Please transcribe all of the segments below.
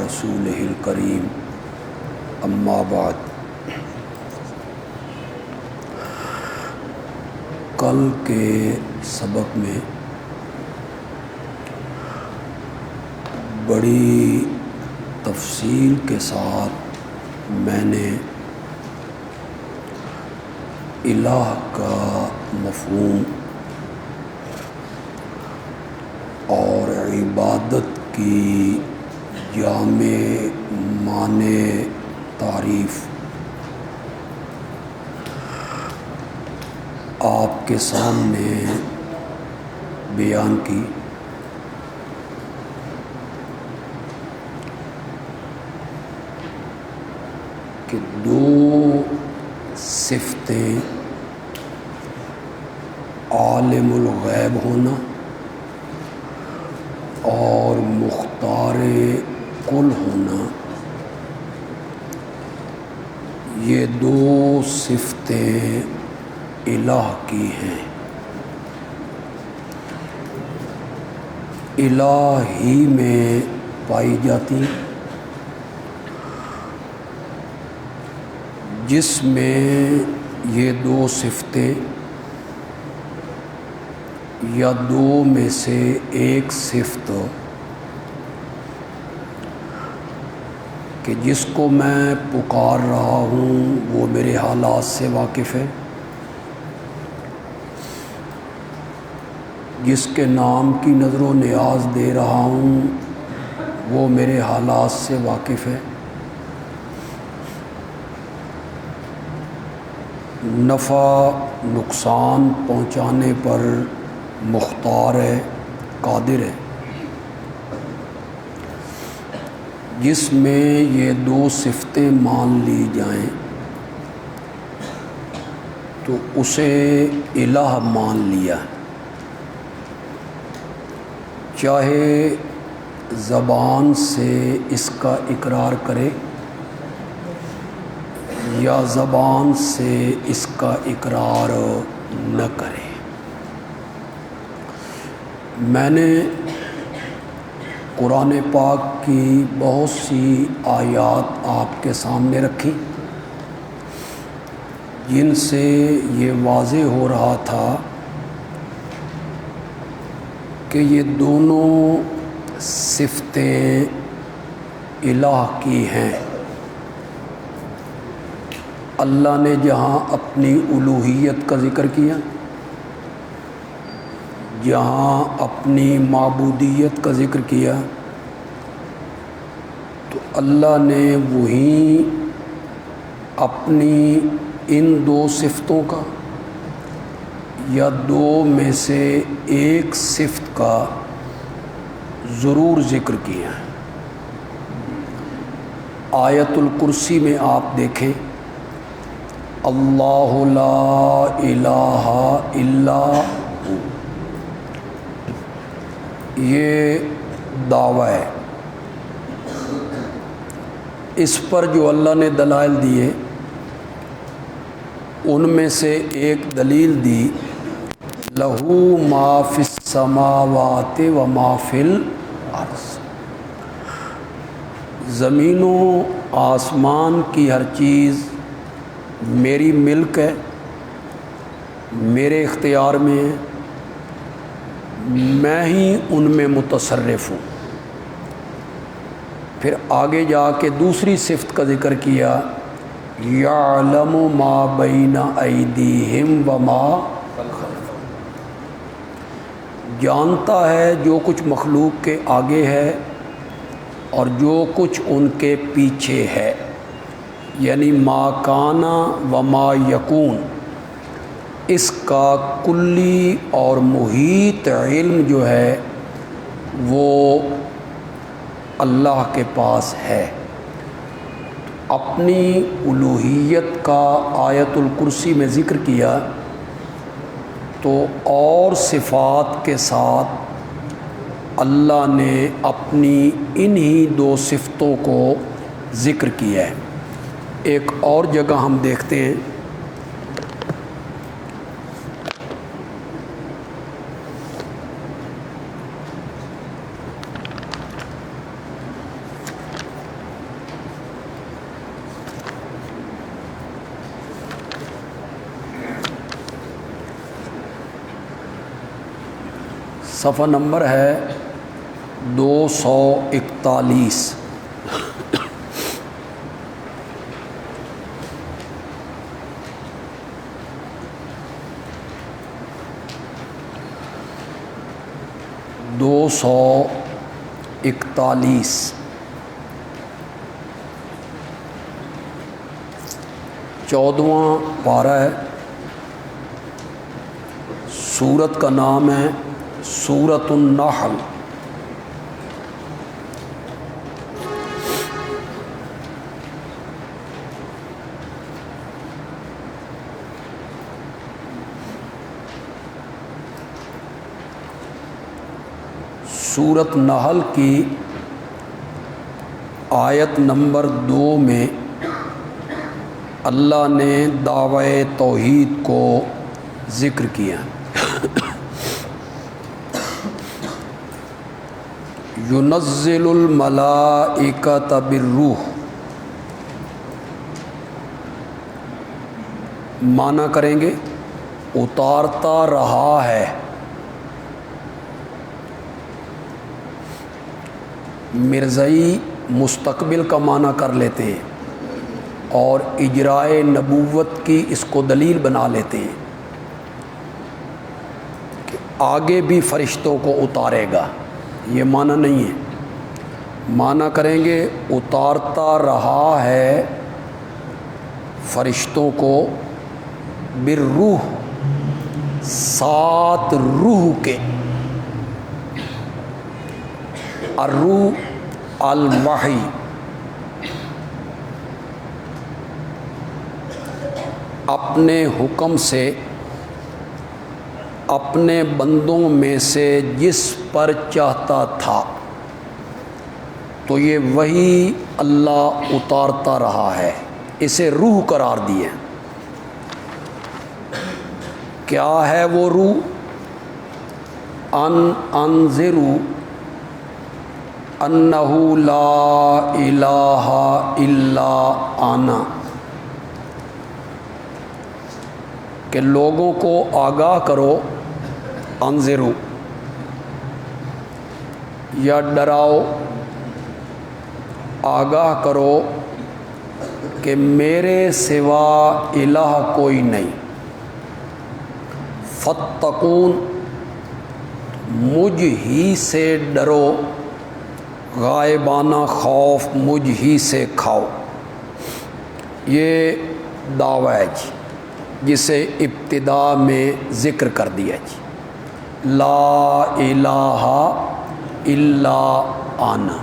رسوله الكريم اما بعد۔ کل کے سبق میں بڑی تفصیل کے ساتھ میں نے الہ کا مفہوم اور عبادت کی جامع معنی تعریف آپ کے سامنے بیان کی۔ کہ دو صفتیں عالم الغیب ہونا اور مختار کل ہونا، یہ دو صفتیں الہ کی ہیں۔ الہ ہی میں پائی جاتی، جس میں یہ دو صفتیں یا دو میں سے ایک صفت کہ جس کو میں پکار رہا ہوں وہ میرے حالات سے واقف ہے، جس کے نام کی نظر و نیاز دے رہا ہوں وہ میرے حالات سے واقف ہے، نفع نقصان پہنچانے پر مختار ہے، قادر ہے۔ جس میں یہ دو صفتیں مان لی جائیں تو اسے الہ مان لیا، چاہے زبان سے اس کا اقرار کرے یا زبان سے اس کا اقرار نہ کرے۔ میں نے قرآن پاک کی بہت سی آیات آپ کے سامنے رکھی جن سے یہ واضح ہو رہا تھا کہ یہ دونوں صفتیں الہ کی ہیں۔ اللہ نے جہاں اپنی الوہیت کا ذکر کیا، جہاں اپنی معبودیت کا ذکر کیا، تو اللہ نے وہیں اپنی ان دو صفتوں کا یا دو میں سے ایک صفت کا ضرور ذکر کیا ہے۔ آیت الکرسی میں آپ دیکھیں، اللہ لا الہ الا ہو، یہ دعویٰ ہے۔ اس پر جو اللہ نے دلائل دیے ان میں سے ایک دلیل دی، لہو ما فی السماوات و ما فی الارض، زمین و آسمان کی ہر چیز میری ملک ہے، میرے اختیار میں ہے، میں ہی ان میں متصرف ہوں۔ پھر آگے جا کے دوسری صفت کا ذکر کیا، یعلم ما بین ایدیہم وما خلفہم، جانتا ہے جو کچھ مخلوق کے آگے ہے اور جو کچھ ان کے پیچھے ہے، یعنی ما کانا وما یکون، اس کا کلی اور محیط علم جو ہے وہ اللہ کے پاس ہے۔ اپنی الوہیت کا آیت الکرسی میں ذکر کیا تو اور صفات کے ساتھ اللہ نے اپنی انہی دو صفتوں کو ذکر کیا ہے۔ ایک اور جگہ ہم دیکھتے ہیں، صفحہ نمبر ہے 241. دو سو 41 14واں پارہ ہے. سورت کا نام ہے سورۃ النحل. سورۃ نحل کی آیت نمبر 2 میں اللہ نے دعوی توحید کو ذکر کیا. ينزل الملائکۃ بالروح. معنی کریں گے اتارتا رہا ہے. مرزائی مستقبل کا معنی کر لیتے ہیں اور اجرائے نبوت کی اس کو دلیل بنا لیتے ہیں کہ آگے بھی فرشتوں کو اتارے گا. یہ معنی نہیں ہے. معنی کریں گے اتارتا رہا ہے فرشتوں کو بالروح، سات روح کے. الروح الوحی. اپنے حکم سے اپنے بندوں میں سے جس پر چاہتا تھا. تو یہ وہی اللہ اتارتا رہا ہے. اسے روح قرار دیے. کیا ہے وہ روح؟ انذروا انہ لا الہ الا انا، کہ لوگوں کو آگاہ کرو. انذروا یا ڈراؤ، آگاہ کرو کہ میرے سوا الہ کوئی نہیں. فاتقون، مجھ ہی سے ڈرو، غائبانہ خوف مجھ ہی سے کھاؤ. یہ دعویٰ ہے جی، جسے ابتدا میں ذکر کر دیا جی. لا الہ الا انا،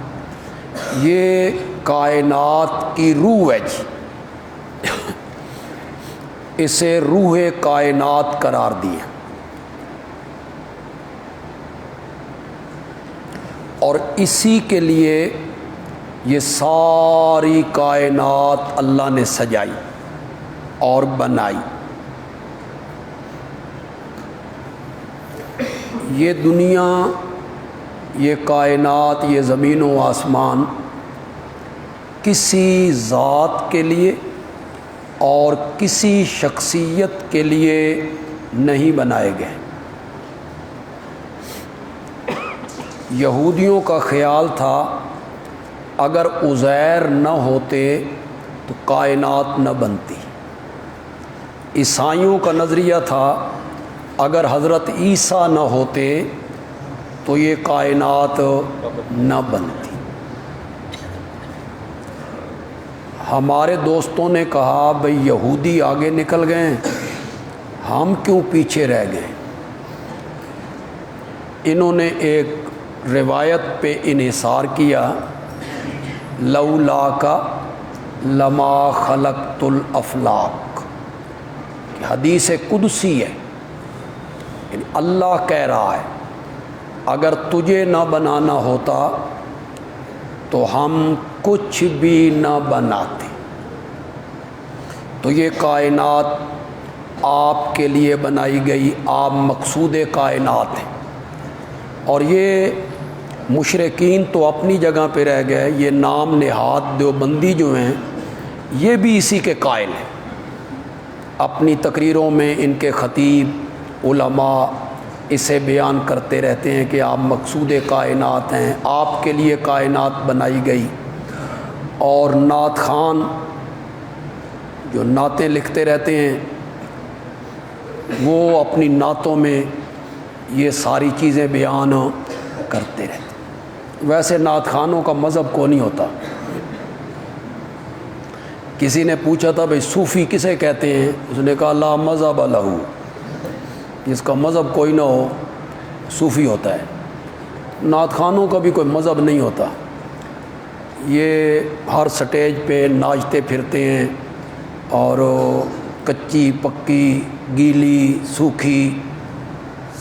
یہ کائنات کی روح ہے جی. اسے روح کائنات قرار دیا. اور اسی کے لیے یہ ساری کائنات اللہ نے سجائی اور بنائی. یہ دنیا، یہ کائنات، یہ زمین و آسمان کسی ذات کے لیے اور کسی شخصیت کے لیے نہیں بنائے گئے. یہودیوں کا خیال تھا اگر عزیر نہ ہوتے تو کائنات نہ بنتی. عیسائیوں کا نظریہ تھا اگر حضرت عیسیٰ نہ ہوتے تو یہ کائنات نہ بنتی. ہمارے دوستوں نے کہا بھئی یہودی آگے نکل گئے، ہم کیوں پیچھے رہ گئے. انہوں نے ایک روایت پہ انحصار کیا، لولا کا لما خلقت الافلاق. حدیث قدسی ہے، یعنی اللہ کہہ رہا ہے اگر تجھے نہ بنانا ہوتا تو ہم کچھ بھی نہ بناتے. تو یہ کائنات آپ کے لیے بنائی گئی، آپ مقصود کائنات ہیں. اور یہ مشرکین تو اپنی جگہ پہ رہ گئے، یہ نام نہاد دیوبندی جو ہیں یہ بھی اسی کے قائل ہیں. اپنی تقریروں میں ان کے خطیب، علماء اسے بیان کرتے رہتے ہیں کہ آپ مقصود کائنات ہیں، آپ کے لیے کائنات بنائی گئی۔ اور نعت خوان جو نعتیں لکھتے رہتے ہیں وہ اپنی نعتوں میں یہ ساری چیزیں بیان کرتے رہتے ہیں۔ ویسے نعت خوانوں کا مذہب کو نہیں ہوتا۔ کسی نے پوچھا تھا بھئی صوفی کسے کہتے ہیں؟ اس نے کہا لا مذہب لہ، جس کا مذہب کوئی نہ ہو صوفی ہوتا ہے۔ نعت خوانوں کا بھی کوئی مذہب نہیں ہوتا، یہ ہر سٹیج پہ ناچتے پھرتے ہیں اور کچی پکی گیلی سوکھی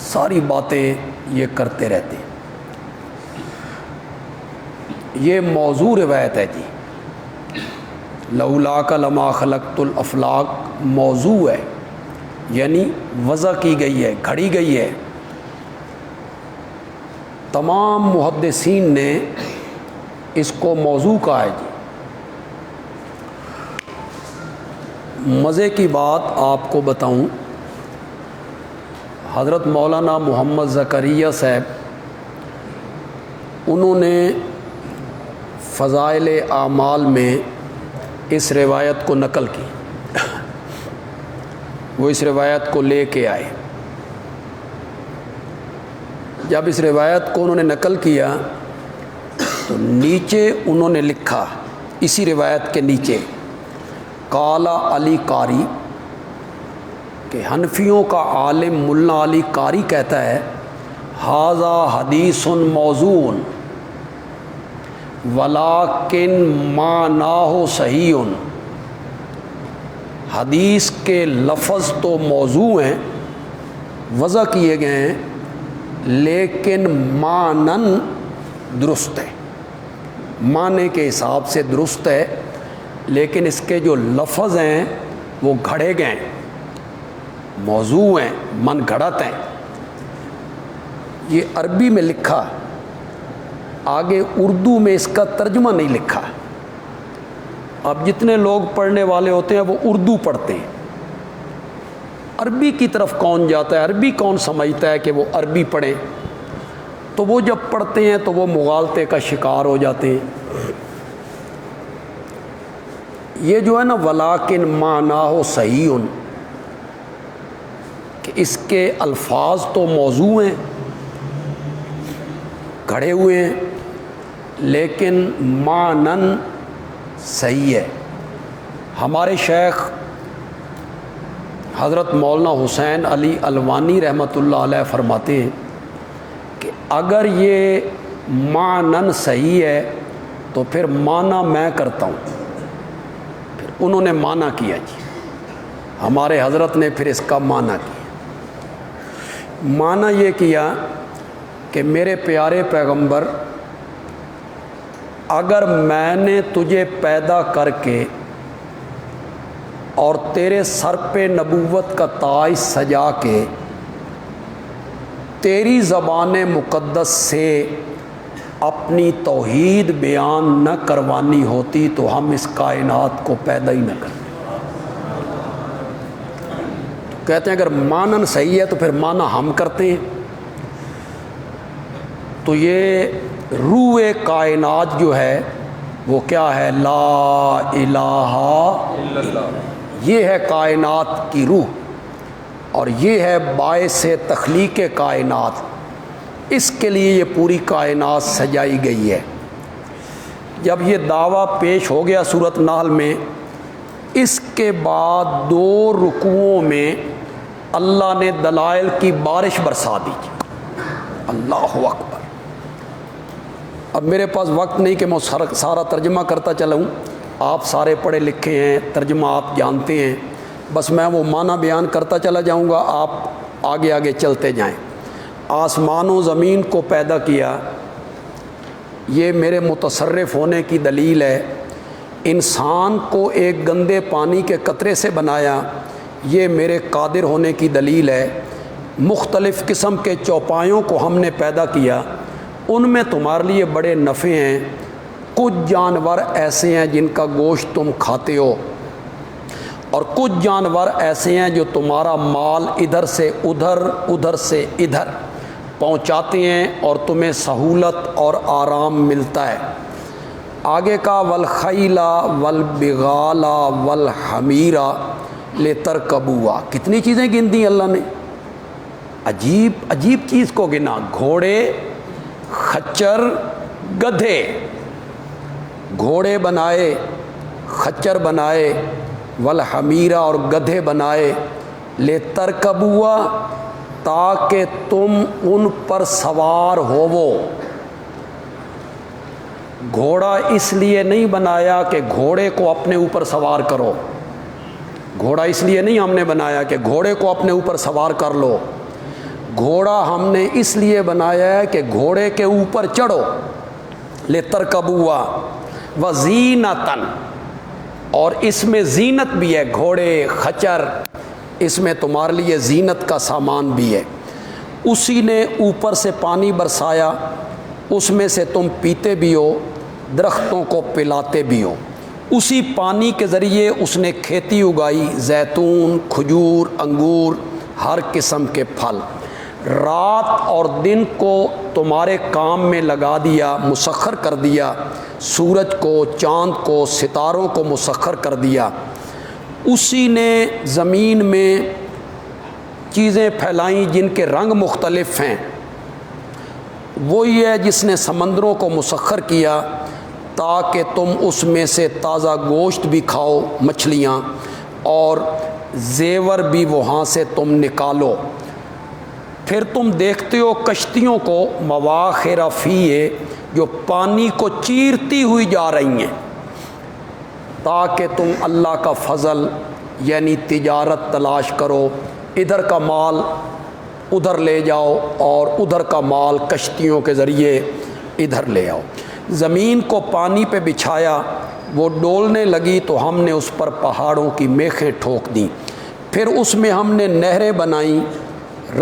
ساری باتیں یہ کرتے رہتے ہیں۔ یہ موضوع روایت ہے جی، لولاک لما خلقت الافلاق موضوع ہے، یعنی وضع کی گئی ہے، گھڑی گئی ہے۔ تمام محدثین نے اس کو موضوع کہا ہے جی۔ مزے کی بات آپ کو بتاؤں، حضرت مولانا محمد زکریا صاحب انہوں نے فضائل اعمال میں اس روایت کو نقل کی، وہ اس روایت کو لے کے آئے۔ جب اس روایت کو انہوں نے نقل کیا تو نیچے انہوں نے لکھا، اسی روایت کے نیچے قالا علی قاری، کہ حنفیوں کا عالم ملا علی قاری کہتا ہے ھذا حدیث موضوع ولیکن معناہ صحیح، حدیث کے لفظ تو موضوع ہیں، وضع کیے گئے ہیں، لیکن معنن درست ہے، معنی کے حساب سے درست ہے، لیکن اس کے جو لفظ ہیں وہ گھڑے گئے ہیں، موضوع ہیں، من گھڑت ہیں۔ یہ عربی میں لکھا، آگے اردو میں اس کا ترجمہ نہیں لکھا۔ اب جتنے لوگ پڑھنے والے ہوتے ہیں وہ اردو پڑھتے ہیں، عربی کی طرف کون جاتا ہے؟ عربی کون سمجھتا ہے کہ وہ عربی پڑھیں؟ تو وہ جب پڑھتے ہیں تو وہ مغالطے کا شکار ہو جاتے ہیں۔ یہ جو ہے نا ولیکن معناہ صحیح، کہ اس کے الفاظ تو موضوع ہیں، گھڑے ہوئے ہیں، لیکن معنن صحیح ہے۔ ہمارے شیخ حضرت مولانا حسین علی الوانی رحمۃ اللہ علیہ فرماتے ہیں کہ اگر یہ معنن صحیح ہے تو پھر معنی میں کرتا ہوں۔ پھر انہوں نے معنی کیا جی، ہمارے حضرت نے پھر اس کا معنی کیا۔ معنی یہ کیا کہ میرے پیارے پیغمبر، اگر میں نے تجھے پیدا کر کے اور تیرے سر پہ نبوت کا تاج سجا کے تیری زبان مقدس سے اپنی توحید بیان نہ کروانی ہوتی تو ہم اس کائنات کو پیدا ہی نہ کرتے۔ کہتے ہیں اگر معنن صحیح ہے تو پھر معنی ہم کرتے ہیں۔ تو یہ روح کائنات جو ہے وہ کیا ہے؟ لا الہ الا اللہ، یہ ہے کائنات کی روح، اور یہ ہے باعث تخلیق کائنات۔ اس کے لیے یہ پوری کائنات سجائی گئی ہے۔ جب یہ دعویٰ پیش ہو گیا سورۃ نحل میں، اس کے بعد 2 رکوعوں میں اللہ نے دلائل کی بارش برسا دی۔ اللہ اکبر۔ اب میرے پاس وقت نہیں کہ میں سارا ترجمہ کرتا چلاؤں، آپ سارے پڑھے لکھے ہیں، ترجمہ آپ جانتے ہیں، بس میں وہ معنی بیان کرتا چلا جاؤں گا، آپ آگے آگے چلتے جائیں۔ آسمان و زمین کو پیدا کیا، یہ میرے متصرف ہونے کی دلیل ہے۔ انسان کو ایک گندے پانی کے قطرے سے بنایا، یہ میرے قادر ہونے کی دلیل ہے۔ مختلف قسم کے چوپایوں کو ہم نے پیدا کیا، ان میں تمہارے لیے بڑے نفع ہیں۔ کچھ جانور ایسے ہیں جن کا گوشت تم کھاتے ہو، اور کچھ جانور ایسے ہیں جو تمہارا مال ادھر سے ادھر ادھر سے ادھر پہنچاتے ہیں اور تمہیں سہولت اور آرام ملتا ہے۔ آگے کا والخیلا والبغالا والحمیرا لترکبوہا، کتنی چیزیں گن دی اللہ نے، عجیب عجیب چیز کو گنا، گھوڑے، خچر، گدھے، گھوڑے بنائے، خچر بنائے، والحمیرا اور گدھے بنائے، لترکبوہا تاکہ تم ان پر سوار ہوو۔ گھوڑا اس لیے نہیں بنایا کہ گھوڑے کو اپنے اوپر سوار کرو، گھوڑا اس لیے نہیں ہم نے بنایا کہ گھوڑے کو اپنے اوپر سوار کر لو، گھوڑا ہم نے اس لیے بنایا ہے کہ گھوڑے کے اوپر چڑھو، لترکبوہا وزینتاً، اور اس میں زینت بھی ہے، گھوڑے، خچر، اس میں تمہارے لیے زینت کا سامان بھی ہے۔ اسی نے اوپر سے پانی برسایا، اس میں سے تم پیتے بھی ہو، درختوں کو پلاتے بھی ہو۔ اسی پانی کے ذریعے اس نے کھیتی اگائی، زیتون، کھجور، انگور، ہر قسم کے پھل۔ رات اور دن کو تمہارے کام میں لگا دیا، مسخر کر دیا، سورج کو، چاند کو، ستاروں کو مسخر کر دیا۔ اسی نے زمین میں چیزیں پھیلائیں جن کے رنگ مختلف ہیں، وہی ہے جس نے سمندروں کو مسخر کیا تاکہ تم اس میں سے تازہ گوشت بھی کھاؤ، مچھلیاں، اور زیور بھی وہاں سے تم نکالو۔ پھر تم دیکھتے ہو کشتیوں کو، مواخر فیہ، جو پانی کو چیرتی ہوئی جا رہی ہیں، تاکہ تم اللہ کا فضل یعنی تجارت تلاش کرو، ادھر کا مال ادھر لے جاؤ اور ادھر کا مال کشتیوں کے ذریعے ادھر لے آؤ۔ زمین کو پانی پہ بچھایا، وہ ڈولنے لگی تو ہم نے اس پر پہاڑوں کی میخیں ٹھوک دیں، پھر اس میں ہم نے نہریں بنائیں،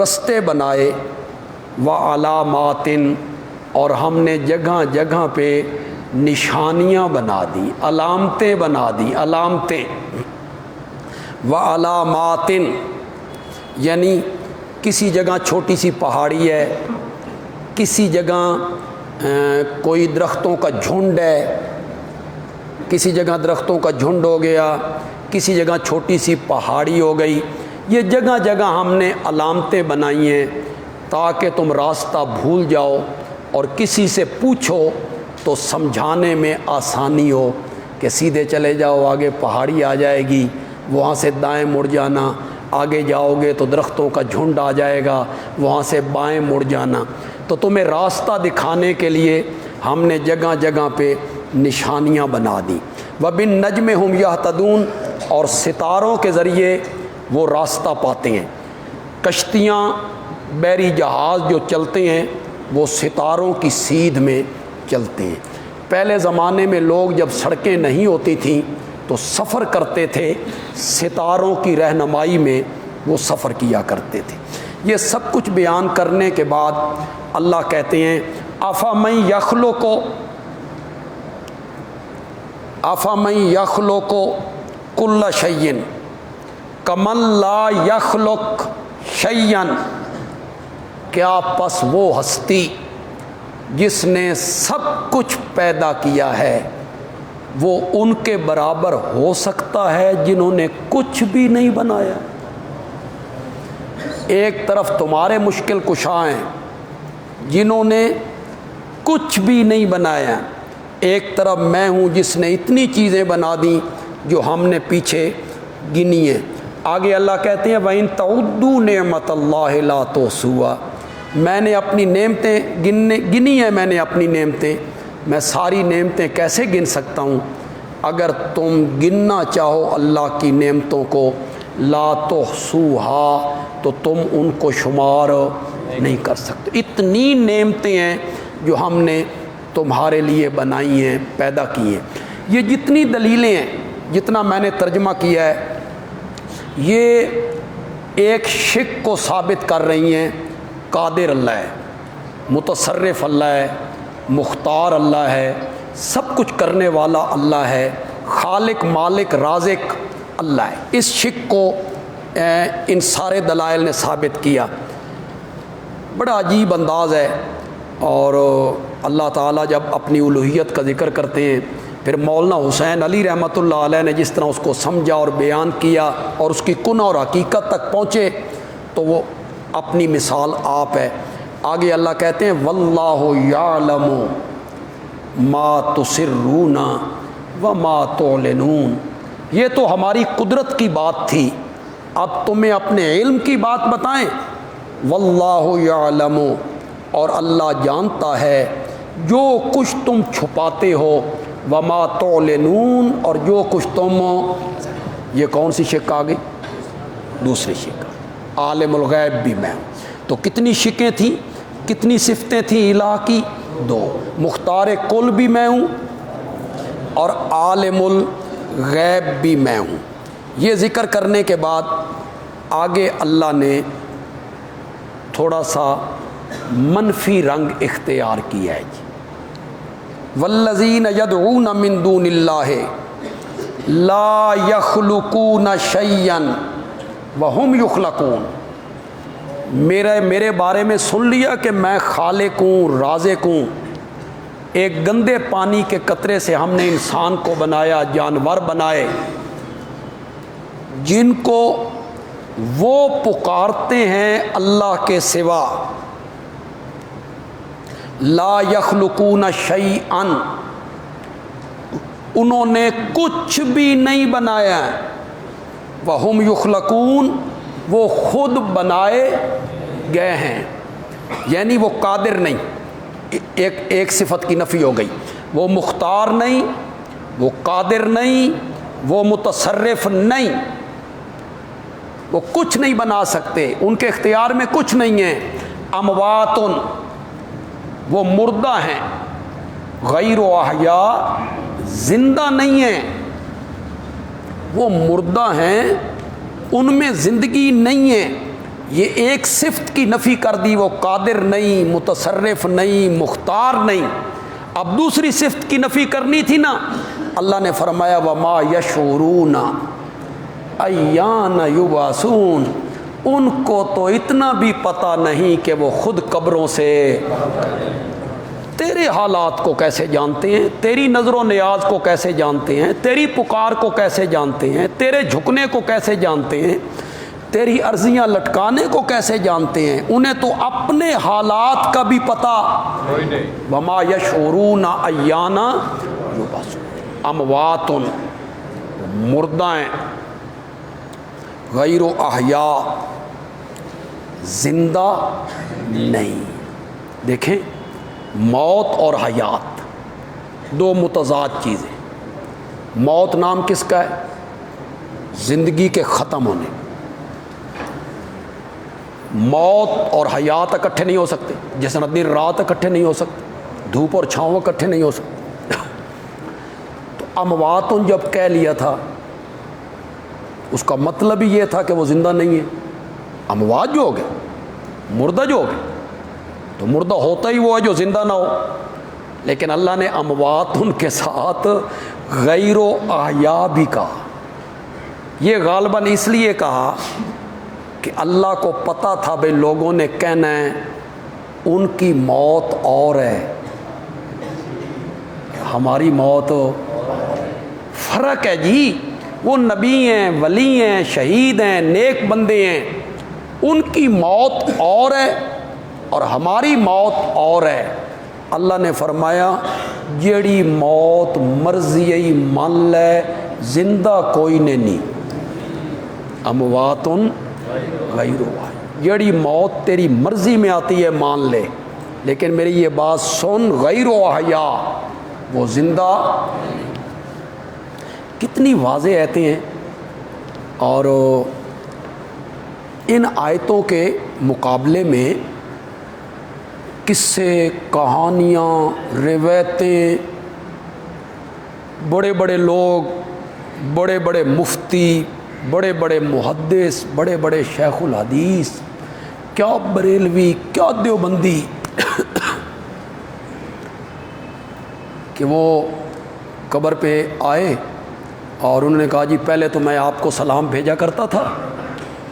رستے بنائے، وعلامات، اور ہم نے جگہ جگہ پہ نشانیاں بنا دی، علامتیں بنا دی، علامتیں، وعلامات، یعنی کسی جگہ چھوٹی سی پہاڑی ہے، کسی جگہ کوئی درختوں کا جھنڈ ہے، کسی جگہ درختوں کا جھنڈ ہو گیا، کسی جگہ چھوٹی سی پہاڑی ہو گئی، یہ جگہ جگہ ہم نے علامتیں بنائی ہیں تاکہ تم راستہ بھول جاؤ اور کسی سے پوچھو تو سمجھانے میں آسانی ہو کہ سیدھے چلے جاؤ، آگے پہاڑی آ جائے گی، وہاں سے دائیں مڑ جانا، آگے جاؤ گے تو درختوں کا جھنڈ آ جائے گا، وہاں سے بائیں مڑ جانا۔ تو تمہیں راستہ دکھانے کے لیے ہم نے جگہ جگہ پہ نشانیاں بنا دیں۔ وَبِالنَّجْمِ هُمْ يَهْتَدُونَ، اور ستاروں کے ذریعے وہ راستہ پاتے ہیں۔ کشتیاں، بحری جہاز جو چلتے ہیں وہ ستاروں کی سیدھ میں چلتے ہیں۔ پہلے زمانے میں لوگ جب سڑکیں نہیں ہوتی تھیں تو سفر کرتے تھے، ستاروں کی رہنمائی میں وہ سفر کیا کرتے تھے۔ یہ سب کچھ بیان کرنے کے بعد اللہ کہتے ہیں افمن یخلق کل شیء کمن لا یخلق شیئا، کیا پس وہ ہستی جس نے سب کچھ پیدا کیا ہے وہ ان کے برابر ہو سکتا ہے جنہوں نے کچھ بھی نہیں بنایا؟ ایک طرف تمہارے مشکل کشا ہیں جنہوں نے کچھ بھی نہیں بنایا، ایک طرف میں ہوں جس نے اتنی چیزیں بنا دیں جو ہم نے پیچھے گنی ہیں۔ آگے اللہ کہتے ہیں وَإِن تَعُدُّوا نِعْمَتَ اللَّهِ لَا تُحْصُوهَا، میں نے اپنی نعمتیں گنی ہیں، میں نے اپنی نعمتیں، میں ساری نعمتیں کیسے گن سکتا ہوں؟ اگر تم گننا چاہو اللہ کی نعمتوں کو، لا تحصوها، تو تم ان کو شمار نہیں کر سکتے۔ اتنی نعمتیں ہیں جو ہم نے تمہارے لیے بنائی ہیں، پیدا کی ہیں۔ یہ جتنی دلیلیں ہیں، جتنا میں نے ترجمہ کیا ہے، یہ ایک شک کو ثابت کر رہی ہیں، قادر اللہ ہے، متصرف اللہ ہے، مختار اللہ ہے، سب کچھ کرنے والا اللہ ہے، خالق، مالک، رازق، اللہ ہے۔ اس شک کو ان سارے دلائل نے ثابت کیا۔ بڑا عجیب انداز ہے، اور اللہ تعالیٰ جب اپنی الوہیت کا ذکر کرتے ہیں، پھر مولانا حسین علی رحمۃ اللہ علیہ نے جس طرح اس کو سمجھا اور بیان کیا اور اس کی کنہ اور حقیقت تک پہنچے، تو وہ اپنی مثال آپ ہے۔ آگے اللہ کہتے ہیں واللہ یعلم ما تسرون وما تعلنون۔ یہ تو ہماری قدرت کی بات تھی، اب تمہیں اپنے علم کی بات بتائیں۔ واللہ یعلم، اور اللہ جانتا ہے جو کچھ تم چھپاتے ہو، وما تعلنون، اور جو کچھ تم، یہ کون سی شک آ گئی؟ دوسری شک۔ عالم الغیب بھی میں ہوں۔ تو کتنی شکیں تھیں، کتنی صفتیں تھیں الہ کی؟ دو۔ مختار کل بھی میں ہوں اور عالم الغیب بھی میں ہوں۔ یہ ذکر کرنے کے بعد آگے اللہ نے تھوڑا سا منفی رنگ اختیار کیا ہے جی۔ والذین یدعون من دون اللہ لا یخلقون شیئا وہم یخلقون۔ میرے بارے میں سن لیا کہ میں خالق ہوں، رازق ہوں۔ ایک گندے پانی کے قطرے سے ہم نے انسان کو بنایا، جانور بنائے، جن کو وہ پکارتے ہیں اللہ کے سوا۔ لا یخلقون شیئا، انہوں نے کچھ بھی نہیں بنایا، وہم یخلقون، وہ خود بنائے گئے ہیں، یعنی وہ قادر نہیں۔ ایک صفت کی نفی ہو گئی، وہ مختار نہیں، وہ قادر نہیں، وہ متصرف نہیں، وہ کچھ نہیں بنا سکتے، ان کے اختیار میں کچھ نہیں ہے۔ اموات، وہ مردہ ہیں، غیر احیاء، زندہ نہیں ہیں، وہ مردہ ہیں، ان میں زندگی نہیں ہے۔ یہ ایک صفت کی نفی کر دی، وہ قادر نہیں، متصرف نہیں، مختار نہیں۔ اب دوسری صفت کی نفی کرنی تھی نا، اللہ نے فرمایا وما یشعرون ایان یبعثون، ان کو تو اتنا بھی پتہ نہیں کہ وہ خود قبروں سے۔ تیرے حالات کو کیسے جانتے ہیں؟ تیری نظر و نیاز کو کیسے جانتے ہیں؟ تیری پکار کو کیسے جانتے ہیں؟ تیرے جھکنے کو کیسے جانتے ہیں؟ تیری عرضیاں لٹکانے کو کیسے جانتے ہیں؟ انہیں تو اپنے حالات کا بھی پتہ۔ وما یشعرون ایان یبعثون۔ اموات، مردہ ہیں، غیر احیاء، زندہ نہیں۔ دیکھیں، موت اور حیات دو متضاد چیزیں۔ موت نام کس کا ہے؟ زندگی کے ختم ہونے۔ موت اور حیات اکٹھے نہیں ہو سکتے، جیسے دن رات اکٹھے نہیں ہو سکتے، دھوپ اور چھاؤں اکٹھے نہیں ہو سکتے۔ تو اموات جب کہہ لیا تھا، اس کا مطلب ہی یہ تھا کہ وہ زندہ نہیں ہے۔ اموات جو ہو گئے، مردہ جو ہو گئے، تو مردہ ہوتا ہی وہ ہے جو زندہ نہ ہو۔ لیکن اللہ نے اموات ان کے ساتھ غیر و احیاء بھی کہا۔ یہ غالباً اس لیے کہا کہ اللہ کو پتہ تھا بھئی لوگوں نے کہنا ہے ان کی موت اور ہے، ہماری موت فرق ہے جی۔ وہ نبی ہیں، ولی ہیں، شہید ہیں، نیک بندے ہیں، ان کی موت اور ہے اور ہماری موت اور ہے۔ اللہ نے فرمایا جیڑی موت مرضی مان لے، زندہ کوئی نے نہیں۔ اموات غیر احیاء، جیڑی موت تیری مرضی میں آتی ہے مان لے، لیکن میری یہ بات سن، غیر احیاء، وہ زندہ۔ کتنی واضح آیتیں ہیں، اور ان آیتوں کے مقابلے میں قصے، کہانیاں، روایتیں، بڑے بڑے لوگ، بڑے بڑے مفتی، بڑے بڑے محدث، بڑے بڑے شیخ الحدیث، کیا بریلوی، کیا دیوبندی، کہ وہ قبر پہ آئے اور انہوں نے کہا جی پہلے تو میں آپ کو سلام بھیجا کرتا تھا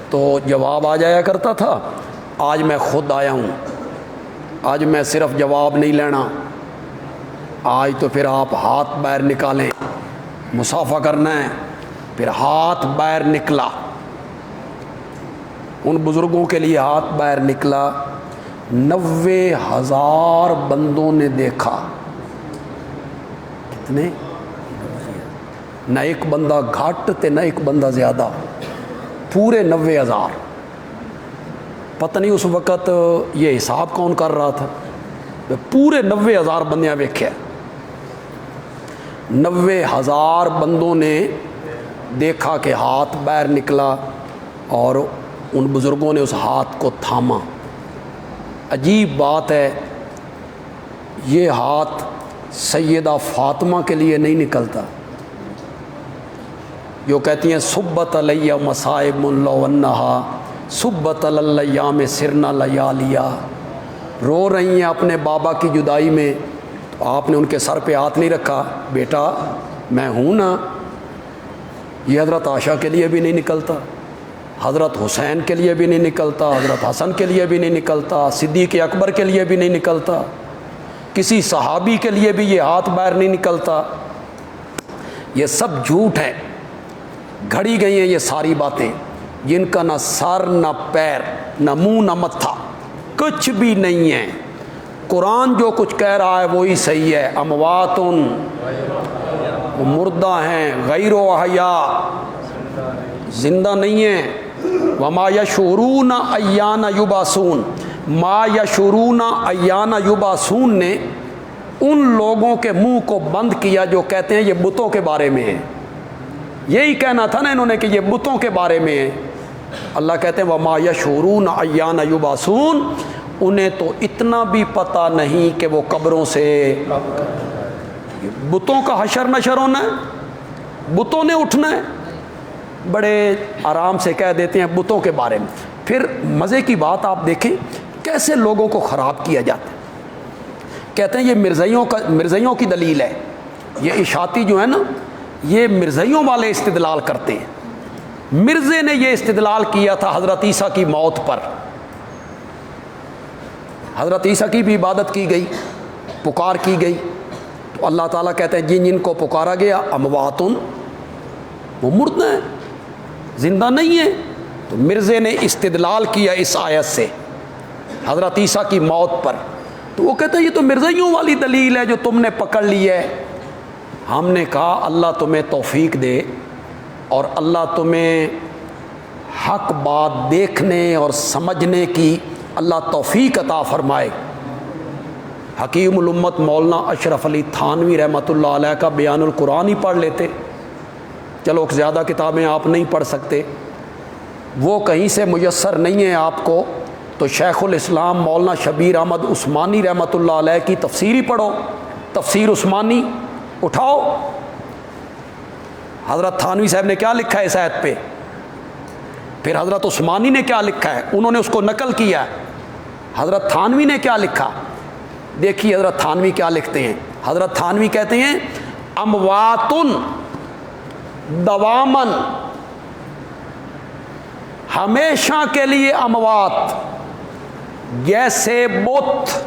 تو جواب آ جایا کرتا تھا، آج میں خود آیا ہوں، آج میں صرف جواب نہیں لینا، آج تو پھر آپ ہاتھ باہر نکالیں، مصافحہ کرنا ہے۔ پھر ہاتھ باہر نکلا، ان بزرگوں کے لیے ہاتھ باہر نکلا، 90,000 بندوں نے دیکھا۔ کتنے؟ نہ ایک بندہ گھٹ تے نہ ایک بندہ زیادہ، پورے 90,000۔ پتہ نہیں اس وقت یہ حساب کون کر رہا تھا، پورے 90,000 بندیاں ویکھے۔ 90,000 بندوں نے دیکھا کہ ہاتھ باہر نکلا اور ان بزرگوں نے اس ہاتھ کو تھاما۔ عجیب بات ہے، یہ ہاتھ سیدہ فاطمہ کے لیے نہیں نکلتا، جو کہتی ہیں صبت علیہ مصائب لو انہا صبت الایام سرنا لیالیا، رو رہی ہیں اپنے بابا کی جدائی میں، تو آپ نے ان کے سر پہ ہاتھ نہیں رکھا، بیٹا میں ہوں نا۔ یہ حضرت عائشہ کے لیے بھی نہیں نکلتا، حضرت حسین کے لیے بھی نہیں نکلتا، حضرت حسن کے لیے بھی نہیں نکلتا، صدیق اکبر کے لیے بھی نہیں نکلتا، کسی صحابی کے لیے بھی یہ ہاتھ باہر نہیں نکلتا۔ یہ سب جھوٹ ہے، گھڑی گئی ہیں یہ ساری باتیں، جن کا نہ سر نہ پیر نہ منہ نہ متھا، کچھ بھی نہیں ہے۔ قرآن جو کچھ کہہ رہا ہے وہی صحیح ہے، امواتن، وہ مردہ ہیں، غیر و احیاء، زندہ نہیں ہیں۔ وما یشعرون ایان یبعثون، ما یشعرون ایان یبعثون نے ان لوگوں کے منہ کو بند کیا جو کہتے ہیں یہ بتوں کے بارے میں ہے۔ یہی کہنا تھا نا انہوں نے کہ یہ بتوں کے بارے میں ہے۔ اللہ کہتے ہیں وما یشعرون ایان یبعثون، انہیں تو اتنا بھی پتہ نہیں کہ وہ قبروں سے، بتوں کا حشر نشر ہونا ہے، بتوں نے اٹھنا ہے، بڑے آرام سے کہہ دیتے ہیں بتوں کے بارے میں۔ پھر مزے کی بات آپ دیکھیں کیسے لوگوں کو خراب کیا جاتا ہے۔ کہتے ہیں یہ مرزائیوں کی دلیل ہے، یہ اشاعتی جو ہے نا یہ مرزائیوں والے استدلال کرتے ہیں۔ مرزے نے یہ استدلال کیا تھا حضرت عیسیٰ کی موت پر، حضرت عیسیٰ کی بھی عبادت کی گئی، پکار کی گئی، تو اللہ تعالیٰ کہتے ہیں جن کو پکارا گیا امواتن، وہ مردہ ہیں، زندہ نہیں ہیں۔ تو مرزے نے استدلال کیا اس آیت سے حضرت عیسیٰ کی موت پر، تو وہ کہتے ہیں یہ تو مرزائیوں والی دلیل ہے جو تم نے پکڑ لی ہے۔ ہم نے کہا اللہ تمہیں توفیق دے اور اللہ تمہیں حق بات دیکھنے اور سمجھنے کی اللہ توفیق عطا فرمائے۔ حکیم الامت مولانا اشرف علی تھانوی رحمۃ اللہ علیہ کا بیان القرآن ہی پڑھ لیتے، چلو زیادہ کتابیں آپ نہیں پڑھ سکتے، وہ کہیں سے میسر نہیں ہیں آپ کو، تو شیخ الاسلام مولانا شبیر احمد عثمانی رحمۃ اللہ علیہ کی تفسیر ہی پڑھو، تفسیر عثمانی اٹھاؤ، حضرت تھانوی صاحب نے کیا لکھا ہے اس آیت پہ، پھر حضرت عثمانی نے کیا لکھا ہے، انہوں نے اس کو نقل کیا، حضرت تھانوی نے کیا لکھا، دیکھیے حضرت تھانوی کیا لکھتے ہیں۔ حضرت تھانوی کہتے ہیں امواتن دوامن، ہمیشہ کے لیے اموات، جیسے بت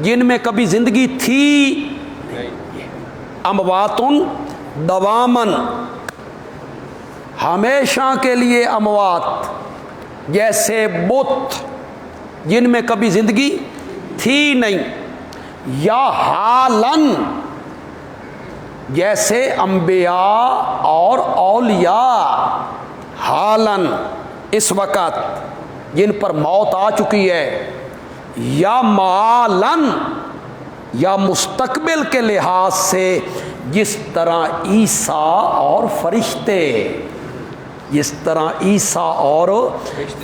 جن میں کبھی زندگی تھی، امواتن دوامن، ہمیشہ کے لیے اموات، جیسے بت جن میں کبھی زندگی تھی نہیں، یا حالن، جیسے انبیاء اور اولیاء، حالن اس وقت جن پر موت آ چکی ہے، یا معالن، یا مستقبل کے لحاظ سے جس طرح عیسیٰ اور فرشتے، جس طرح عیسیٰ اور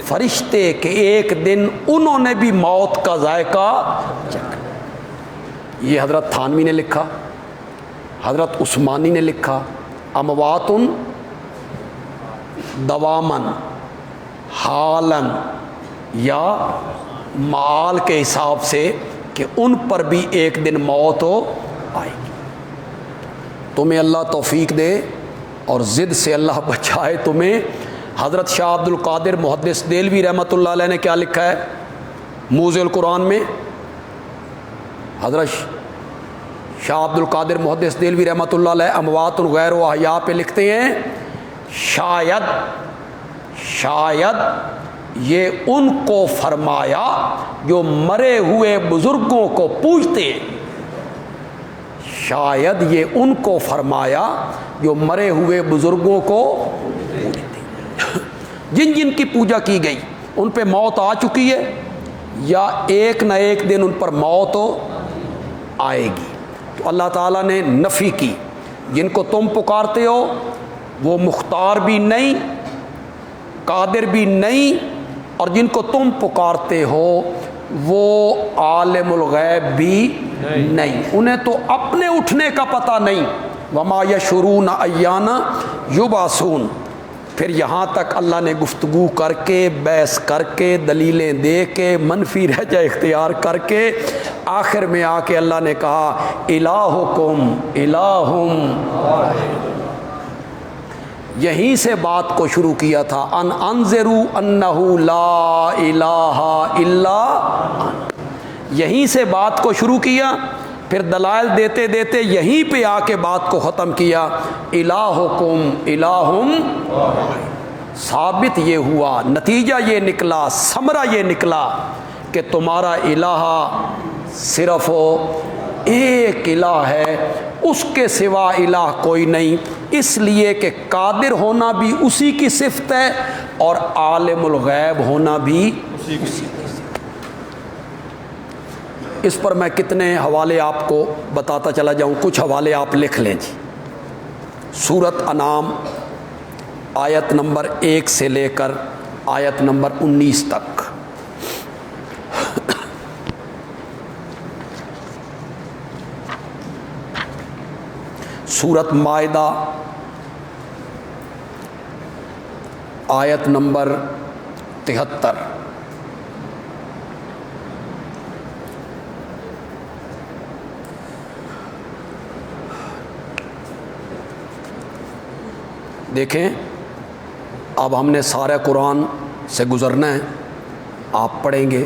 فرشتے کہ ایک دن انہوں نے بھی موت کا ذائقہ چکھا۔ یہ حضرت تھانوی نے لکھا، حضرت عثمانی نے لکھا امواتن دوامن حالن، یا معال کے حساب سے کہ ان پر بھی ایک دن موت آئے گی۔ تمہیں اللہ توفیق دے اور ضد سے اللہ بچائے تمہیں۔ حضرت شاہ عبد القادر محدث دہلوی رحمۃ اللہ علیہ نے کیا لکھا ہے موضع القرآن میں؟ حضرت شاہ عبد القادر محدث دہلوی رحمۃ اللہ علیہ اموات غیر و احیاء پہ لکھتے ہیں شاید یہ ان کو فرمایا جو مرے ہوئے بزرگوں کو پوجتے ہیں، شاید یہ ان کو فرمایا جو مرے ہوئے بزرگوں کو پوجتے ہیں۔ جن جن کی پوجا کی گئی ان پہ موت آ چکی ہے یا ایک نہ ایک دن ان پر موت آئے گی، تو اللہ تعالیٰ نے نفی کی۔ جن کو تم پکارتے ہو وہ مختار بھی نہیں، قادر بھی نہیں، اور جن کو تم پکارتے ہو وہ عالم الغیب بھی نہیں، انہیں تو اپنے اٹھنے کا پتہ نہیں۔ وما یشعرون ایان یبعثون۔ پھر یہاں تک اللہ نے گفتگو کر کے، بحث کر کے، دلیلیں دے کے، منفی رجع اختیار کر کے، آخر میں آ کے اللہ نے کہا الہکم الہم۔ یہیں سے بات کو شروع کیا تھا، ان انذروا انہ لا الہ الا انت، یہیں سے بات کو شروع کیا، پھر دلائل دیتے دیتے یہیں پہ آ کے بات کو ختم کیا، الہکم الہم۔ ثابت یہ ہوا، نتیجہ یہ نکلا، ثمرہ یہ نکلا کہ تمہارا الہ صرف ایک الہ ہے، اس کے سوا الہ کوئی نہیں، اس لیے کہ قادر ہونا بھی اسی کی صفت ہے اور عالم الغیب ہونا بھی اسی کی صفت۔ اس پر میں کتنے حوالے آپ کو بتاتا چلا جاؤں، کچھ حوالے آپ لکھ لیں جی۔ سورۃ انعام آیت نمبر 1 سے لے کر آیت نمبر 19 تک، سورۃ مائدہ آیت نمبر 73، دیکھیں اب ہم نے سارے قرآن سے گزرنا ہے، آپ پڑھیں گے،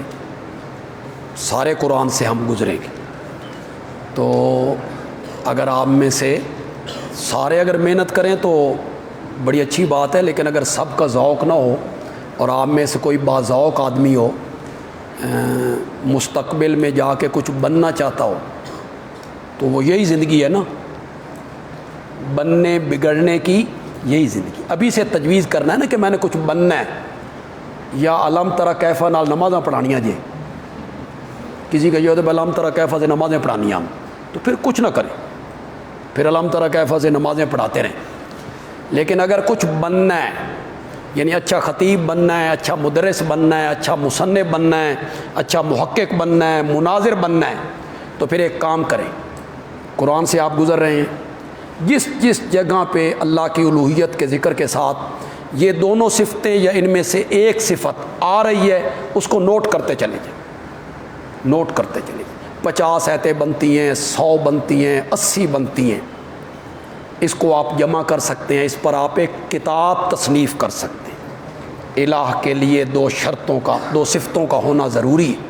سارے قرآن سے ہم گزریں گے، تو اگر آپ میں سے سارے اگر محنت کریں تو بڑی اچھی بات ہے، لیکن اگر سب کا ذوق نہ ہو اور آپ میں سے کوئی باذوق آدمی ہو، مستقبل میں جا کے کچھ بننا چاہتا ہو، تو وہ یہی زندگی ہے نا، بننے بگڑنے کی یہی زندگی۔ ابھی سے تجویز کرنا ہے نا کہ میں نے کچھ بننا ہے، یا علم ترى کیف نال نمازاں پڑھانیاں جی، کسی کا یہ ہوتا ہے علم ترى کیف سے نمازیں پڑھانیاں، تو پھر کچھ نہ کریں، پھر علم ترى کیف سے نمازیں پڑھاتے رہیں۔ لیکن اگر کچھ بننا ہے، یعنی اچھا خطیب بننا ہے، اچھا مدرس بننا ہے، اچھا مصنف بننا ہے، اچھا محقق بننا ہے، مناظر بننا ہے، تو پھر ایک کام کریں، قرآن سے آپ گزر رہے ہیں، جس جس جگہ پہ اللہ کی الوہیت کے ذکر کے ساتھ یہ دونوں صفتیں یا ان میں سے ایک صفت آ رہی ہے، اس کو نوٹ کرتے چلے جائیں، نوٹ کرتے چلے جائیں۔ 50 آیتیں بنتی ہیں، 100 بنتی ہیں، 80 بنتی ہیں، اس کو آپ جمع کر سکتے ہیں، اس پر آپ ایک کتاب تصنیف کر سکتے ہیں۔ الہ کے لیے 2 شرطوں کا، 2 صفتوں کا ہونا ضروری ہے،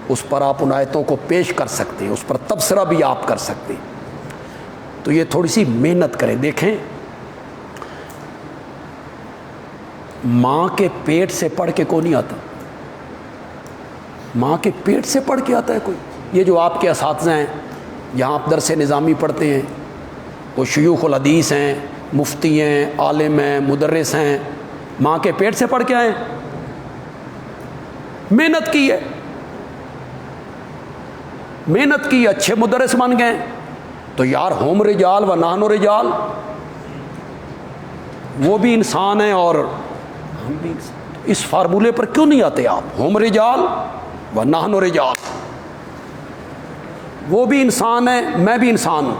اس پر آپ ان آیتوں کو پیش کر سکتے ہیں، اس پر تبصرہ بھی آپ کر سکتے ہیں۔ تو یہ تھوڑی سی محنت کریں۔ دیکھیں ماں کے پیٹ سے پڑھ کے کوئی نہیں آتا، ماں کے پیٹ سے پڑھ کے آتا ہے کوئی؟ یہ جو آپ کے اساتذہ ہیں، یہاں آپ درس نظامی پڑھتے ہیں، وہ شیوخ الحدیث ہیں، مفتی ہیں، عالم ہیں، مدرس ہیں، ماں کے پیٹ سے پڑھ کے آئے، محنت کی ہے، محنت کی، اچھے مدرس بن گئے، تو یار ہم رجال و نحن رجال، وہ بھی انسان ہیں اور ہم بھی انسان، اس فارمولے پر کیوں نہیں آتے آپ؟ ہم رجال و نحن رجال، وہ بھی انسان ہیں، میں بھی انسان ہوں،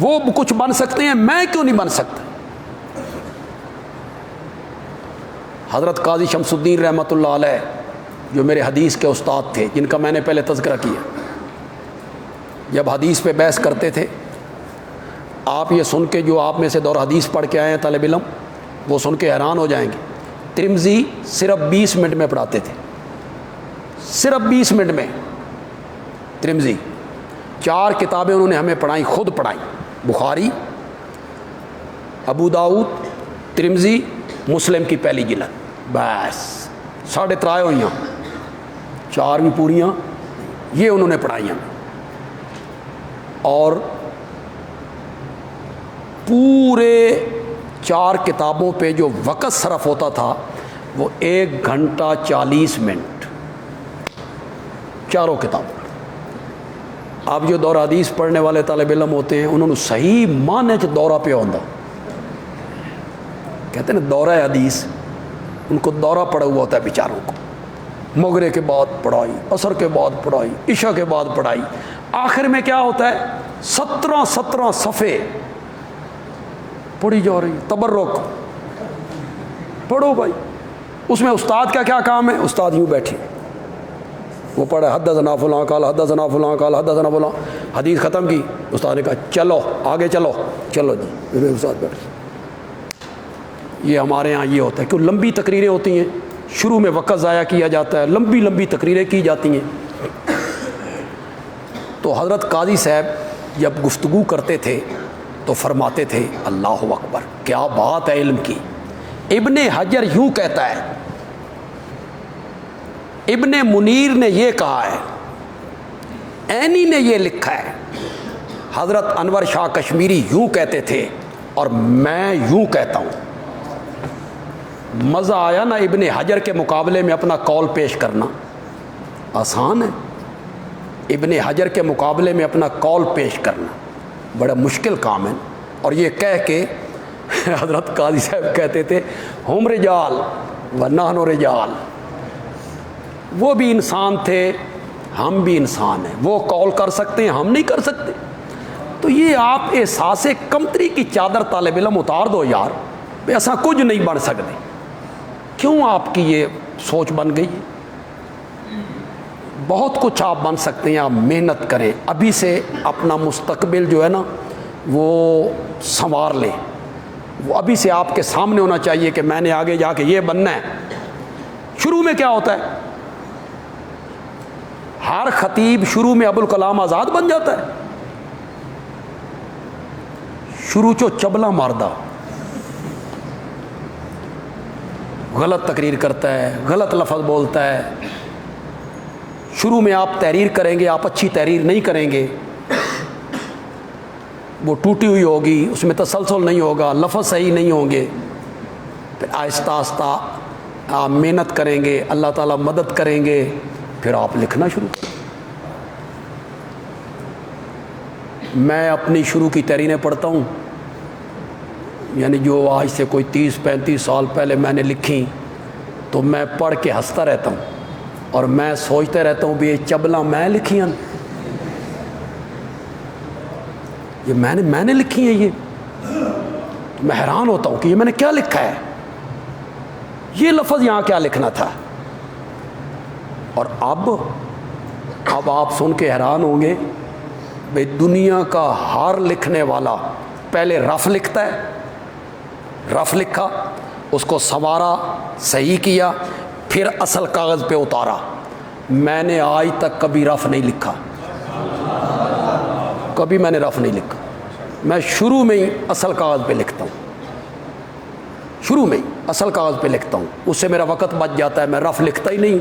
وہ کچھ بن سکتے ہیں، میں کیوں نہیں بن سکتا؟ حضرت قاضی شمس الدین رحمۃ اللہ علیہ جو میرے حدیث کے استاد تھے، جن کا میں نے پہلے تذکرہ کیا، جب حدیث پہ بحث کرتے تھے، آپ یہ سن کے جو آپ میں سے دور حدیث پڑھ کے آئے ہیں طالب علم، وہ سن کے حیران ہو جائیں گے۔ ترمذی صرف 20 منٹ میں پڑھاتے تھے، صرف 20 منٹ میں۔ ترمذی 4 کتابیں انہوں نے ہمیں پڑھائیں، خود پڑھائیں، بخاری، ابو داؤد، ترمذی، مسلم کی پہلی جلد، بس 3.5 ہوئیاں، 4 بھی پوریاں یہ انہوں نے پڑھائی ہمیں۔ اور پورے 4 کتابوں پہ جو وقت صرف ہوتا تھا وہ 1 گھنٹہ 40 منٹ، چاروں کتابوں۔ اب جو دورہ حدیث پڑھنے والے طالب علم ہوتے ہیں انہوں نے صحیح معنی چ دورہ پہ ہوتا، کہتے ہیں نا دورہ حدیث، ان کو دورہ پڑا ہوا ہوتا ہے بیچاروں کو۔ مغرب کے بعد پڑھائی، عصر کے بعد پڑھائی، عشاء کے بعد پڑھائی، آخر میں کیا ہوتا ہے 17 صفحے پڑھی جا رہی، تبرک پڑھو بھائی۔ اس میں استاد کا کیا کام ہے؟ استاد یوں بیٹھے، وہ پڑھے حدثنا فلاں قال حدثنا فلاں قال حدثنا فلاں، حدیث ختم کی، استاد نے کہا چلو آگے چلو، چلو جی استاد بیٹھے۔ یہ ہمارے ہاں یہ ہوتا ہے، کیوں لمبی تقریریں ہوتی ہیں، شروع میں وقت ضائع کیا جاتا ہے، لمبی لمبی تقریریں کی جاتی ہیں۔ تو حضرت قاضی صاحب جب گفتگو کرتے تھے تو فرماتے تھے اللہ اکبر، کیا بات ہے علم کی۔ ابن حجر یوں کہتا ہے، ابن منیر نے یہ کہا ہے، عینی نے یہ لکھا ہے، حضرت انور شاہ کشمیری یوں کہتے تھے اور میں یوں کہتا ہوں۔ مزہ آیا نا ابن حجر کے مقابلے میں اپنا قول پیش کرنا؟ آسان ہے، ابن حجر کے مقابلے میں اپنا قول پیش کرنا بڑا مشکل کام ہے۔ اور یہ کہہ کے حضرت قاضی صاحب کہتے تھے ہم رجال و نحن رجال، وہ بھی انسان تھے ہم بھی انسان ہیں، وہ قول کر سکتے ہیں ہم نہیں کر سکتے۔ تو یہ آپ احساس کمتری کی چادر طالب علم اتار دو یار، ایسا کچھ نہیں بن سکتے۔ کیوں آپ کی یہ سوچ بن گئی؟ بہت کچھ آپ بن سکتے ہیں، آپ محنت کریں، ابھی سے اپنا مستقبل جو ہے نا وہ سنوار لیں۔ وہ ابھی سے آپ کے سامنے ہونا چاہیے کہ میں نے آگے جا کے یہ بننا ہے۔ شروع میں کیا ہوتا ہے؟ ہر خطیب شروع میں ابوالکلام آزاد بن جاتا ہے، شروع چو چبلا ماردہ، غلط تقریر کرتا ہے، غلط لفظ بولتا ہے۔ شروع میں آپ تحریر کریں گے، آپ اچھی تحریر نہیں کریں گے، وہ ٹوٹی ہوئی ہوگی، اس میں تسلسل نہیں ہوگا، لفظ صحیح نہیں ہوں گے۔ پھر آہستہ آہستہ آپ محنت کریں گے، اللہ تعالیٰ مدد کریں گے، پھر آپ لکھنا شروع کریں۔ میں اپنی شروع کی تحریریں پڑھتا ہوں، یعنی جو آج سے کوئی 30-35 سال پہلے میں نے لکھی، تو میں پڑھ کے ہنستا رہتا ہوں اور میں سوچتا رہتا ہوں بھی یہ چبلا میں لکھی ہیں، یہ میں نے لکھی ہیں، یہ میں حیران ہوتا ہوں کہ یہ میں نے کیا لکھا ہے، یہ لفظ یہاں کیا لکھنا تھا۔ اور اب آپ سن کے حیران ہوں گے، بھئی دنیا کا ہر لکھنے والا پہلے رف لکھتا ہے، رف لکھا، اس کو سنوارا، صحیح کیا، پھر اصل کاغذ پہ اتارا۔ میں نے آج تک کبھی رف نہیں لکھا، کبھی میں نے رف نہیں لکھا، میں شروع میں ہی اصل کاغذ پہ لکھتا ہوں، شروع میں ہی اصل کاغذ پہ لکھتا ہوں، اس سے میرا وقت بچ جاتا ہے، میں رف لکھتا ہی نہیں۔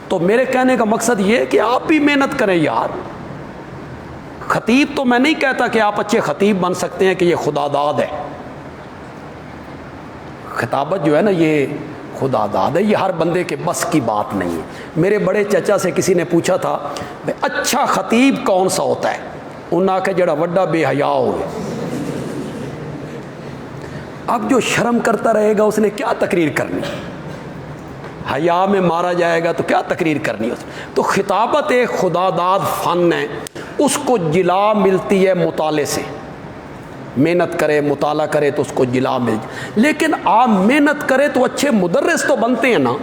تو میرے کہنے کا مقصد یہ ہے کہ آپ بھی محنت کریں یار۔ خطیب تو میں نہیں کہتا کہ آپ اچھے خطیب بن سکتے ہیں کہ یہ خدا داد ہے، خطابت جو ہے نا یہ خدا داد ہے، یہ ہر بندے کے بس کی بات نہیں ہے۔ میرے بڑے چچا سے کسی نے پوچھا تھا اچھا خطیب کون سا ہوتا ہے، انہوں نے کہا جڑا وڈا بے حیا ہوئے۔ اب جو شرم کرتا رہے گا اس نے کیا تقریر کرنی، حیا میں مارا جائے گا تو کیا تقریر کرنی اس نے۔ تو خطابت ایک خدا داد فن ہے، اس کو جلا ملتی ہے مطالعے سے، محنت کرے مطالعہ کرے تو اس کو جلا مل جائے۔ لیکن آپ محنت کریں تو اچھے مدرس تو بنتے ہیں نا،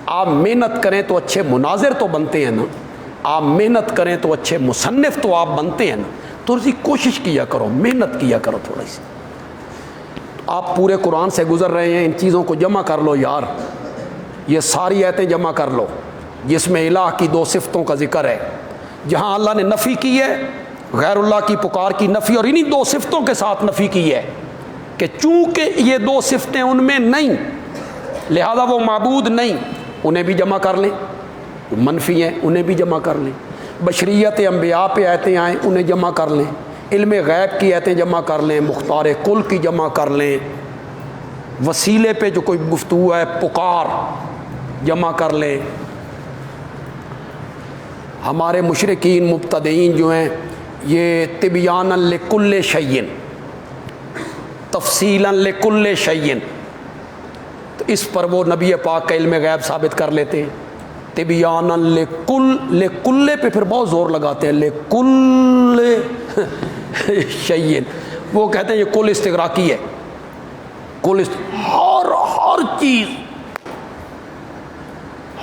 آپ محنت کریں تو اچھے مناظر تو بنتے ہیں نا، آپ محنت کریں تو اچھے مصنف تو آپ بنتے ہیں نا۔ تھوڑی سی کوشش کیا کرو، محنت کیا کرو تھوڑی سی. آپ پورے قرآن سے گزر رہے ہیں، ان چیزوں کو جمع کر لو یار، یہ ساری آیتیں جمع کر لو جس میں الہ کی 2 صفتوں کا ذکر ہے. جہاں اللہ نے نفی کی ہے، غیر اللہ کی پکار کی نفی، اور انہی 2 صفتوں کے ساتھ نفی کی ہے کہ چونکہ یہ 2 صفتیں ان میں نہیں لہذا وہ معبود نہیں. انہیں بھی جمع کر لیں، منفی ہیں انہیں بھی جمع کر لیں. بشریت انبیاء پہ آیتیں آئیں انہیں جمع کر لیں، علم غیب کی آیتیں جمع کر لیں، مختار کل کی جمع کر لیں، وسیلے پہ جو کوئی گفتگو ہے پکار جمع کر لیں. ہمارے مشرکین مبتدئین جو ہیں یہ تبیانا لکل شیء، تفصیلا لکل شیء، تو اس پر وہ نبی پاک کا علم غیب ثابت کر لیتے ہیں. تبیانا لکل پہ پھر بہت زور لگاتے ہیں، لکل شیء، وہ کہتے ہیں یہ کل استغراقی ہے، ہر چیز،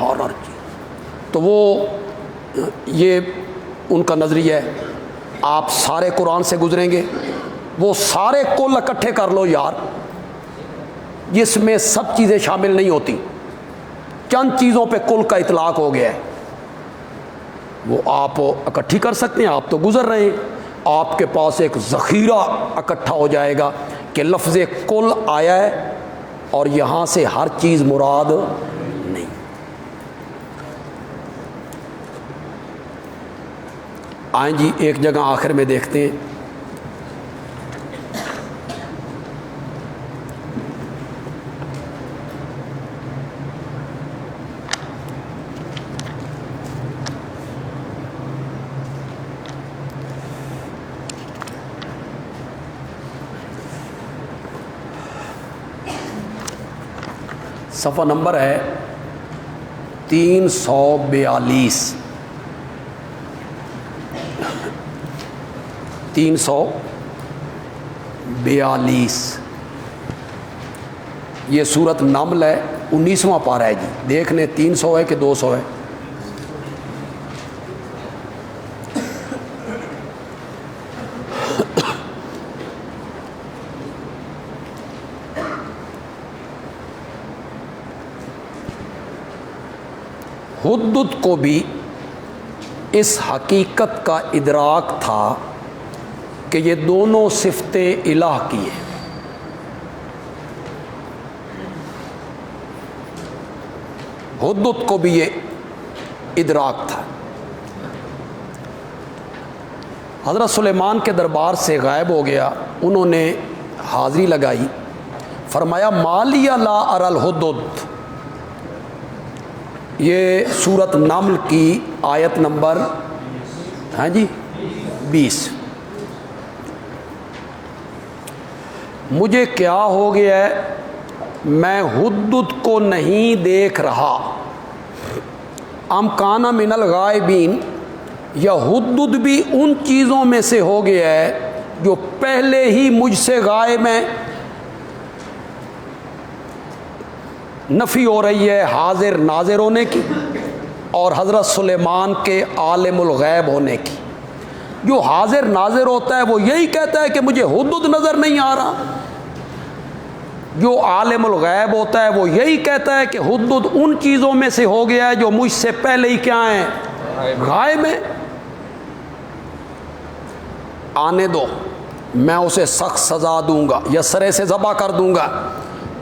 ہر چیز. تو وہ یہ ان کا نظریہ ہے. آپ سارے قرآن سے گزریں گے، وہ سارے کل اکٹھے کر لو یار، جس میں سب چیزیں شامل نہیں ہوتی، چند چیزوں پہ کل کا اطلاق ہو گیا ہے، وہ آپ اکٹھی کر سکتے ہیں. آپ تو گزر رہے ہیں، آپ کے پاس ایک ذخیرہ اکٹھا ہو جائے گا کہ لفظ کل آیا ہے اور یہاں سے ہر چیز مراد نہیں. آئیں جی ایک جگہ آخر میں دیکھتے ہیں. صفحہ نمبر ہے 342. 342 یہ سورت نمل ہے، 19واں پارہ ہے جی. دیکھ لیں 300 ہے کہ 200 ہے. حدت کو بھی اس حقیقت کا ادراک تھا کہ یہ دونوں صفتیں الہ کی ہیں. حدت کو بھی یہ ادراک تھا. حضرت سلیمان کے دربار سے غائب ہو گیا، انہوں نے حاضری لگائی، فرمایا مالی لا اری الحدد. یہ سورت نمل کی آیت نمبر 20. مجھے کیا ہو گیا ہے، میں حدت کو نہیں دیکھ رہا. ام کان من الغائبین، یا حدت بھی ان چیزوں میں سے ہو گیا ہے جو پہلے ہی مجھ سے غائب ہیں. نفی ہو رہی ہے حاضر ناظر ہونے کی اور حضرت سلیمان کے عالم الغیب ہونے کی. جو حاضر ناظر ہوتا ہے وہ یہی کہتا ہے کہ مجھے حدود نظر نہیں آ رہا. جو عالم الغیب ہوتا ہے وہ یہی کہتا ہے کہ حدود ان چیزوں میں سے ہو گیا ہے جو مجھ سے پہلے ہی کیا ہیں، غائب ہیں. آنے دو، میں اسے سخت سزا دوں گا یا سرے سے ذبح کر دوں گا.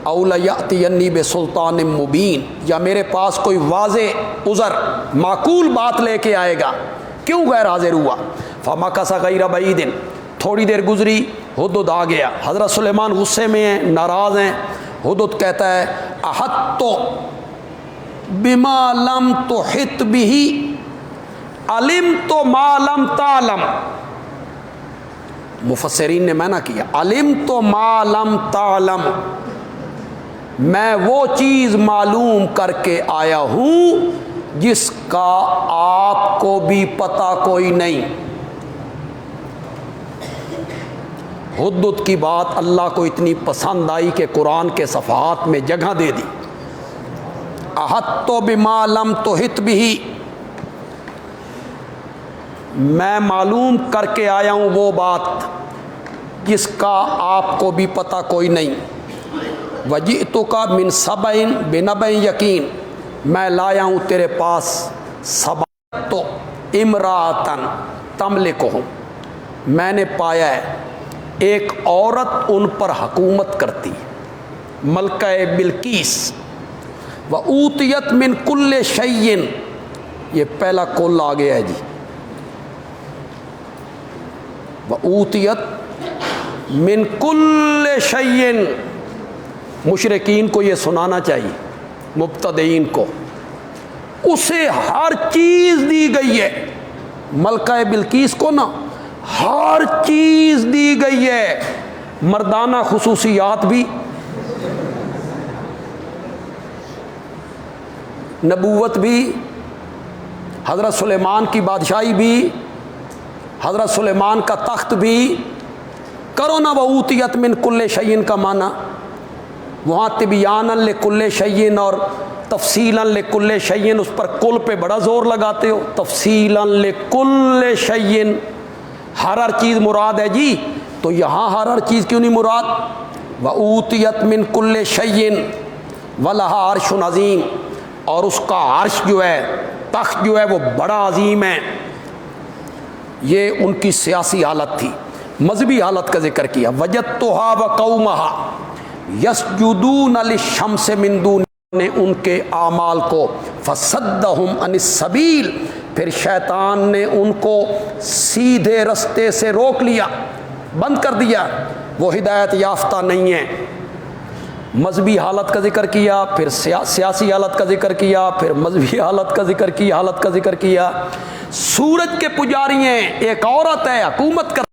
او لیأتینی بسلطان مبین، یا میرے پاس کوئی واضح عذر معقول بات لے کے آئے گا. کیوں غیر حاضر ہوا؟ فمکث غیر بعید، تھوڑی دیر گزری حدود آ گیا. حضرت سلیمان غصے میں ہیں، ناراض ہیں. حدود کہتا ہے احطت بما لم تحط به علمت ما لم تعلم. مفسرین نے معنی کیا علمت ما لم تعلم، میں وہ چیز معلوم کر کے آیا ہوں جس کا آپ کو بھی پتہ کوئی نہیں. حدت کی بات اللہ کو اتنی پسند آئی کہ قرآن کے صفحات میں جگہ دے دی. احطت بما لم تحط به، میں معلوم کر کے آیا ہوں وہ بات جس کا آپ کو بھی پتہ کوئی نہیں. وجئتک من سبع بنبأ یقین، میں لایا ہوں تیرے پاس سبا تو امراتن تملکہم، میں نے پایا ہے ایک عورت ان پر حکومت کرتی، ملکہ بلقیس. وَأُوتِيَتْ مِنْ كُلِّ شَيْءٍ، یہ پہلا کل آ گیا ہے جی. وَأُوتِيَتْ مِنْ كُلِّ شَيْءٍ، مشرکین کو یہ سنانا چاہیے، مبتدئین کو. اسے ہر چیز دی گئی ہے، ملکہ بلقیس کو نا ہر چیز دی گئی ہے، مردانہ خصوصیات بھی، نبوت بھی، حضرت سلیمان کی بادشاہی بھی، حضرت سلیمان کا تخت بھی. کرو نا وَأُوتِيَتْ مِنْ كُلِّ شَيْءٍ کا معنی، وہاں تبیانا لکل شیء اور تفصیلا لکل شیء، اس پر کل پہ بڑا زور لگاتے ہو. تفصیلا لکل شیء، ہر چیز مراد ہے جی، تو یہاں ہر چیز کیوں نہیں مراد؟ وَأُوتِيَتْ مِنْ كُلِّ شَيْءٍ وَلَهَا عَرْشٌ عَظِيمٌ، اور اس کا عرش جو ہے، تخت جو ہے وہ بڑا عظیم ہے. یہ ان کی سیاسی حالت تھی. مذہبی حالت کا ذکر کیا. وَجَدتُّهَا وَقَوْمَهَا یسجدون للشمس من دون، نے ان کے اعمال کو فصدہم عن السبیل، پھر شیطان نے ان کو سیدھے رستے سے روک لیا، بند کر دیا، وہ ہدایت یافتہ نہیں ہیں. مذہبی حالت کا ذکر کیا، پھر سیاسی حالت کا ذکر کیا، پھر مذہبی حالت کا ذکر کیا. سورج کے پجاری ہیں، ایک عورت ہے حکومت کر